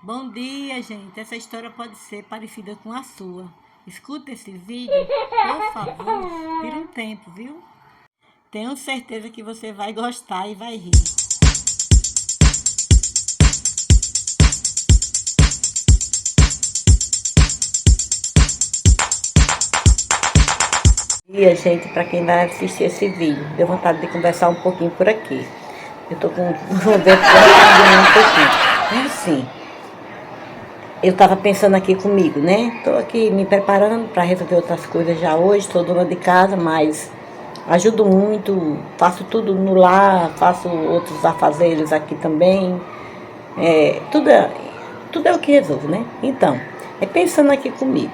Bom dia, gente. Essa história pode ser parecida com a sua. Escuta esse vídeo, por favor. Tira um tempo, viu? Tenho certeza que você vai gostar e vai rir. E, gente, para quem vai assistir esse vídeo, deu vontade de conversar um pouquinho por aqui. Eu tô com um vento um pouquinho. É assim, eu estava pensando aqui comigo, né? Estou aqui me preparando para resolver outras coisas já hoje. Estou dona de casa, mas ajudo muito, faço tudo no lar, faço outros afazeres aqui também. É, tudo é o que resolvo, né? Então, é pensando aqui comigo.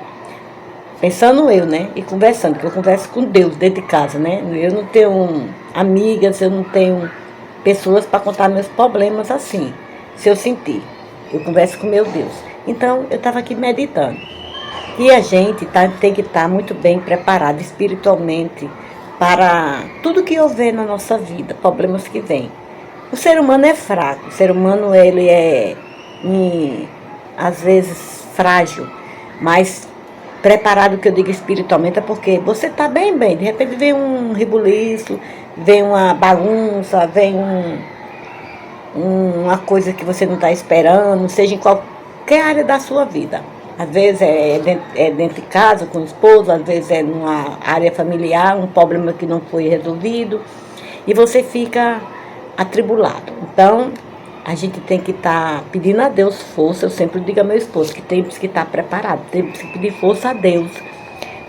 Pensando eu, né? E conversando, que eu converso com Deus dentro de casa, né? Eu não tenho amigas, eu não tenho pessoas para contar meus problemas assim, se eu sentir. Eu converso com meu Deus. Então, eu estava aqui meditando. E a gente tem que estar muito bem preparado espiritualmente para tudo que houver na nossa vida, problemas que vêm. O ser humano é fraco, o ser humano ele é, às vezes, frágil, mas preparado, que eu digo espiritualmente, é porque você está bem, de repente vem um rebuliço, vem uma bagunça, vem uma coisa que você não está esperando, seja em qualquer área da sua vida. Às vezes dentro de casa, com o esposo, às vezes é numa área familiar, um problema que não foi resolvido, e você fica atribulado. Então, a gente tem que estar pedindo a Deus força. Eu sempre digo a meu esposo que temos que estar preparado, temos que pedir força a Deus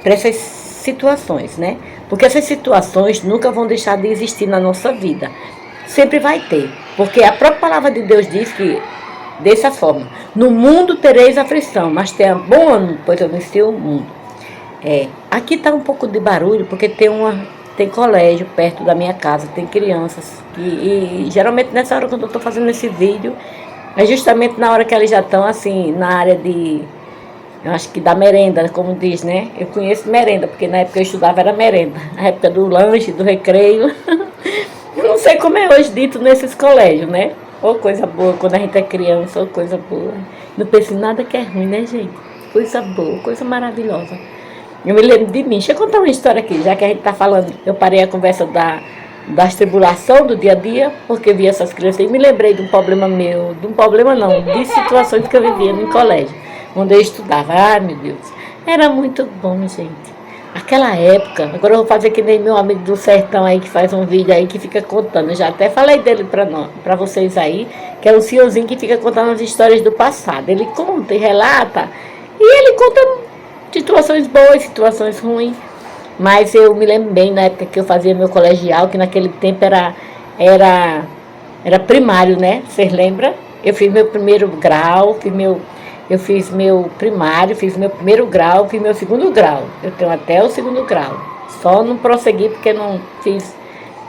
para essas situações, né? Porque essas situações nunca vão deixar de existir na nossa vida. Sempre vai ter. Porque a própria palavra de Deus diz que, dessa forma, no mundo tereis aflição, mas tenha bom ânimo, pois eu venci o mundo. Aqui está um pouco de barulho, porque tem colégio perto da minha casa, tem crianças. E geralmente nessa hora, quando eu estou fazendo esse vídeo, é justamente na hora que eles já estão assim, na área de, eu acho que da merenda, como diz, né? Eu conheço merenda, porque na época que eu estudava era merenda. Na época do lanche, do recreio. Eu não sei como é hoje dito nesses colégios, né? Ou coisa boa quando a gente é criança, ou coisa boa. Não pense em nada que é ruim, né, gente? Coisa boa, coisa maravilhosa. Eu me lembro de mim. Deixa eu contar uma história aqui, já que a gente está falando. Eu parei a conversa das tribulações do dia a dia, porque vi essas crianças e me lembrei de um problema meu, de um problema não, de situações que eu vivia no colégio, onde eu estudava. Ai, meu Deus, era muito bom, gente. Aquela época, agora eu vou fazer que nem meu amigo do sertão aí, que faz um vídeo aí, que fica contando. Eu já até falei dele para vocês aí, que é o senhorzinho que fica contando as histórias do passado. Ele conta e relata, e ele conta situações boas, situações ruins. Mas eu me lembro bem na época que eu fazia meu colegial, que naquele tempo era, era primário, né? Vocês lembram? Eu fiz meu primeiro grau, eu fiz meu primário, fiz meu primeiro grau, fiz meu segundo grau. Eu tenho até o segundo grau. Só não prossegui porque não fiz.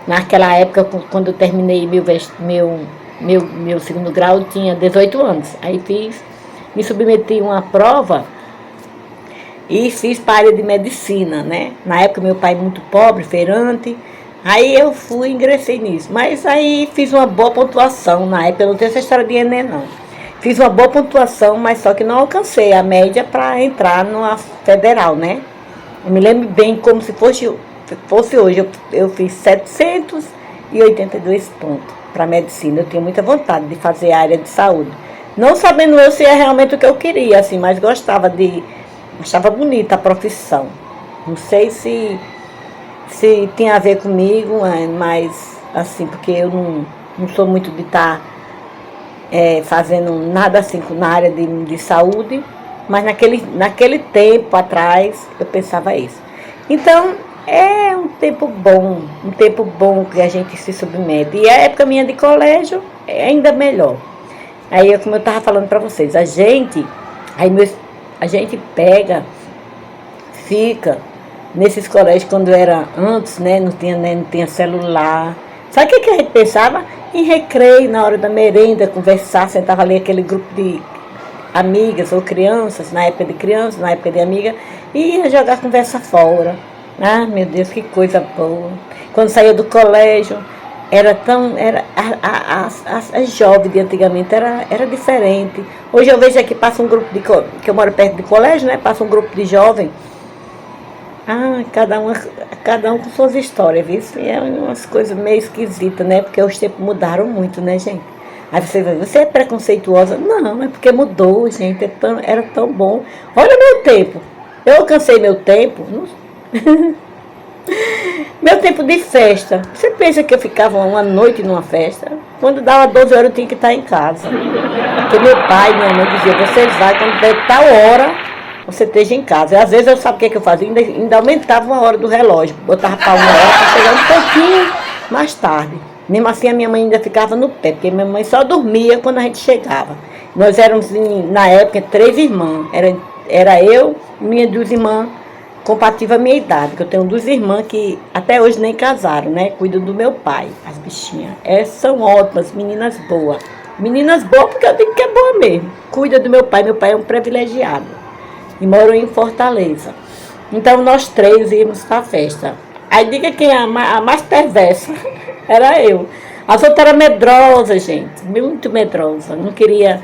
Naquela época, quando eu terminei meu segundo grau, eu tinha 18 anos. Aí me submeti a uma prova e fiz para a área de medicina, né? Na época meu pai muito pobre, feirante, aí eu fui e ingressei nisso. Mas aí fiz uma boa pontuação na época, eu não tenho essa história de Enem não. Fiz uma boa pontuação, mas só que não alcancei a média para entrar numa federal, né? Eu me lembro bem como se fosse hoje. Eu fiz 782 pontos para medicina. Eu tinha muita vontade de fazer a área de saúde. Não sabendo eu se é realmente o que eu queria, assim, mas achava bonita a profissão. Não sei se tem a ver comigo, mas assim, porque eu não sou muito de estar fazendo nada assim na área de saúde, mas naquele tempo atrás eu pensava isso. Então, é um tempo bom que a gente se submete. E a época minha de colégio é ainda melhor. Aí, como eu estava falando para vocês, a gente pega, fica nesses colégios quando era antes, né? Não tinha celular. Sabe o que a gente pensava? Em recreio, na hora da merenda, conversar, sentava ali aquele grupo de amigas ou crianças, na época de criança, na época de amiga, e ia jogar conversa fora. Ah, meu Deus, que coisa boa. Quando saía do colégio, Era tão. Era, as jovens de antigamente era diferente. Hoje eu vejo aqui, passa um grupo de. Que eu moro perto de colégio, né? Passa um grupo de jovens. Ah, cada um com suas histórias, viu? Isso é umas coisas meio esquisitas, né? Porque os tempos mudaram muito, né, gente? Aí você vai, você é preconceituosa? Não, é porque mudou, gente. Era tão bom. Olha meu tempo. Eu alcancei meu tempo. Meu tempo de festa. Você pensa que eu ficava uma noite numa festa? Quando dava 12 horas eu tinha que estar em casa. Porque meu pai e minha mãe diziam, você vai quando der tal hora, você esteja em casa. E às vezes eu sabe o que eu fazia? Ainda aumentava uma hora do relógio. Botava para uma hora para chegar um pouquinho mais tarde. Mesmo assim a minha mãe ainda ficava no pé, porque minha mãe só dormia quando a gente chegava. Nós éramos, na época, 3 irmãs. Era eu e minhas 2 irmãs compatível à minha idade, que eu tenho 2 irmãs que até hoje nem casaram, né? Cuidam do meu pai, as bichinhas. São ótimas, meninas boas. Meninas boas porque eu digo que é boa mesmo. Cuida do meu pai é um privilegiado. E moram em Fortaleza. Então nós 3 íamos para a festa. Aí diga quem é a mais perversa. Era eu. As outras eram medrosas, gente. Muito medrosa. Não queria.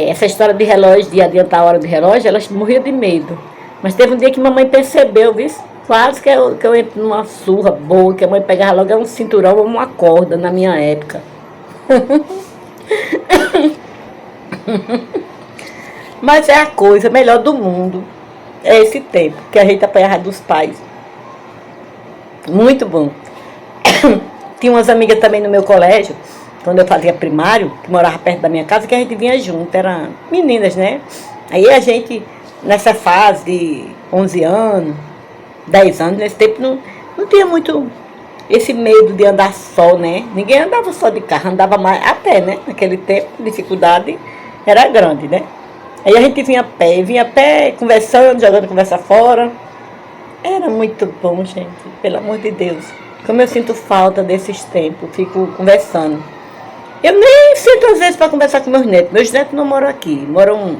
Essa história de relógio, de adiantar a hora do relógio, elas morriam de medo. Mas teve um dia que mamãe percebeu, viu? Quase que eu entro numa surra boa, que a mãe pegava logo um cinturão ou uma corda na minha época. Mas é a coisa melhor do mundo. É esse tempo que a gente apanhava dos pais. Muito bom. Tinha umas amigas também no meu colégio, quando eu fazia primário, que morava perto da minha casa, que a gente vinha junto. Eram meninas, né? Aí a gente, nessa fase de 11 anos, 10 anos, nesse tempo não tinha muito esse medo de andar só, né? Ninguém andava só de carro, andava mais a pé, né? Naquele tempo, a dificuldade era grande, né? Aí a gente vinha a pé, conversando, jogando conversa fora. Era muito bom, gente, pelo amor de Deus. Como eu sinto falta desses tempos, fico conversando. Eu nem sinto às vezes para conversar com meus netos. Meus netos não moram aqui, moram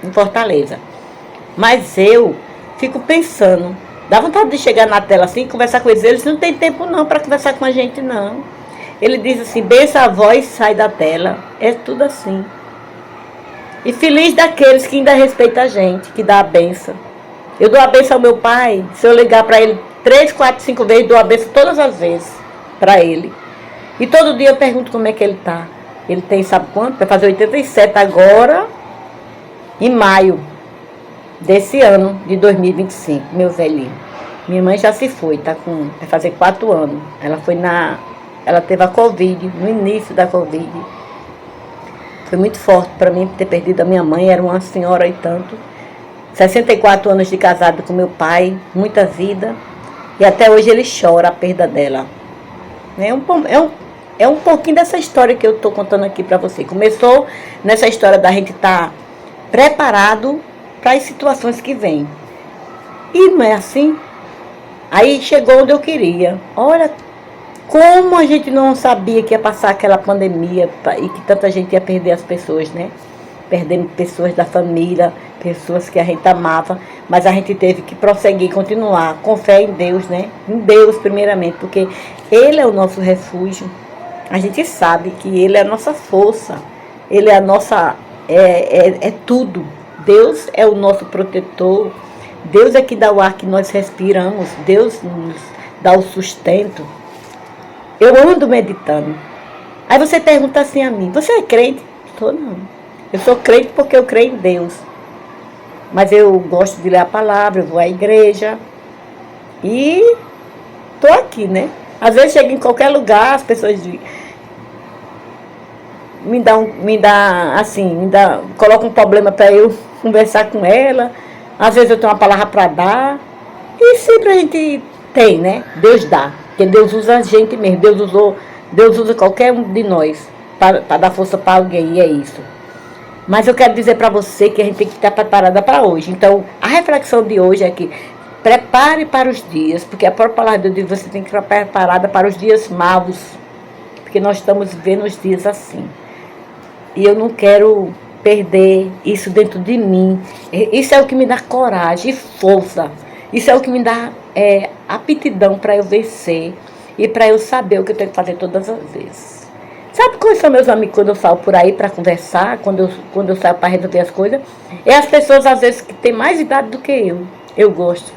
em Fortaleza. Mas eu fico pensando, dá vontade de chegar na tela assim, conversar com eles. Eles não têm tempo não para conversar com a gente, não. Ele diz assim, bença a voz, sai da tela. É tudo assim. E feliz daqueles que ainda respeitam a gente, que dá a benção. Eu dou a benção ao meu pai, se eu ligar para ele 3, 4, 5 vezes, dou a benção todas as vezes para ele. E todo dia eu pergunto como é que ele tá. Ele tem, sabe quanto? Vai fazer 87 agora, em maio desse ano de 2025, meu velhinho. Minha mãe já se foi, vai fazer 4 anos. Ela teve a Covid, no início da Covid. Foi muito forte para mim ter perdido a minha mãe, era uma senhora e tanto. 64 anos de casado com meu pai, muita vida. E até hoje ele chora a perda dela. É um pouquinho dessa história que eu estou contando aqui para você. Começou nessa história da gente estar preparado para as situações que vêm. E não é assim? Aí chegou onde eu queria. Olha como a gente não sabia que ia passar aquela pandemia e que tanta gente ia perder as pessoas, né? Perdendo pessoas da família, pessoas que a gente amava, mas a gente teve que prosseguir, continuar, com fé em Deus, né? Em Deus primeiramente, porque Ele é o nosso refúgio. A gente sabe que Ele é a nossa força, Ele é a nossa, é tudo. Deus é o nosso protetor, Deus é que dá o ar que nós respiramos, Deus nos dá o sustento. Eu ando meditando. Aí você pergunta assim a mim, você é crente? Não. Eu sou crente porque eu creio em Deus. Mas eu gosto de ler a palavra, eu vou à igreja. E estou aqui, né? Às vezes chego em qualquer lugar, as pessoas colocam um problema para eu conversar com ela. Às vezes eu tenho uma palavra para dar. E sempre a gente tem, né? Deus dá. Porque Deus usa a gente mesmo. Deus usa qualquer um de nós para dar força para alguém. E é isso. Mas eu quero dizer para você que a gente tem que estar preparada para hoje. Então, a reflexão de hoje é que prepare para os dias, porque a própria palavra de Deus, você tem que estar preparada para os dias maus, porque nós estamos vivendo os dias assim. E eu não quero perder isso dentro de mim. Isso é o que me dá coragem e força. Isso é o que me dá aptidão para eu vencer. e para eu saber o que eu tenho que fazer todas as vezes. Sabe quais são meus amigos quando eu saio por aí para conversar, quando eu saio para resolver as coisas? É as pessoas, às vezes, que têm mais idade do que eu. Eu gosto.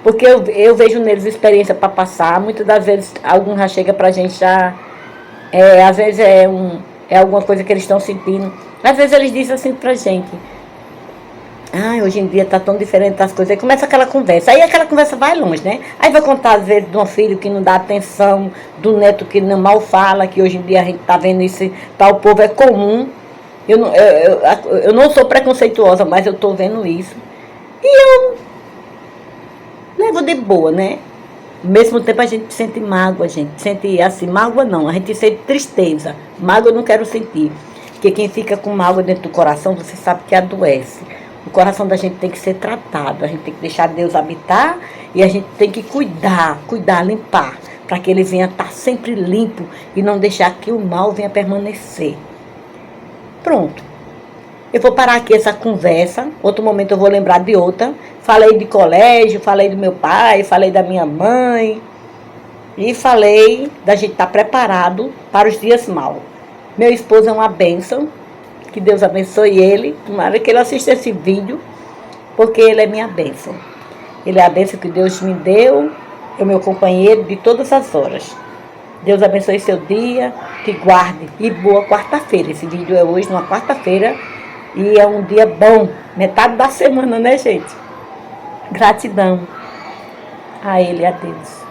Porque eu vejo neles experiência para passar. Muitas das vezes, alguns já chega para a gente já... às vezes é alguma coisa que eles estão sentindo. Às vezes eles dizem assim pra gente: ah, hoje em dia tá tão diferente das coisas. Aí começa aquela conversa. Aí aquela conversa vai longe, né? Aí vai contar, às vezes, de um filho que não dá atenção, do neto que não mal fala, que hoje em dia a gente tá vendo isso, tal povo é comum. Eu não sou preconceituosa, mas eu tô vendo isso. E eu levo de boa, né? Ao mesmo tempo a gente sente mágoa, gente. Sente assim, mágoa não, a gente sente tristeza. Mágoa eu não quero sentir. Porque quem fica com mágoa dentro do coração, você sabe que adoece. O coração da gente tem que ser tratado. A gente tem que deixar Deus habitar e a gente tem que cuidar, limpar. Para que ele venha estar sempre limpo e não deixar que o mal venha permanecer. Pronto. Eu vou parar aqui essa conversa. Outro momento eu vou lembrar de outra. Falei de colégio, falei do meu pai, falei da minha mãe. E falei da gente estar preparado para os dias maus. Meu esposo é uma bênção. Que Deus abençoe ele. Tomara que ele assista esse vídeo. Porque ele é minha bênção. Ele é a bênção que Deus me deu. É o meu companheiro de todas as horas. Deus abençoe seu dia. Te guarde. E boa quarta-feira. Esse vídeo é hoje, numa quarta-feira. E é um dia bom. Metade da semana, né, gente? Gratidão a ele e a Deus.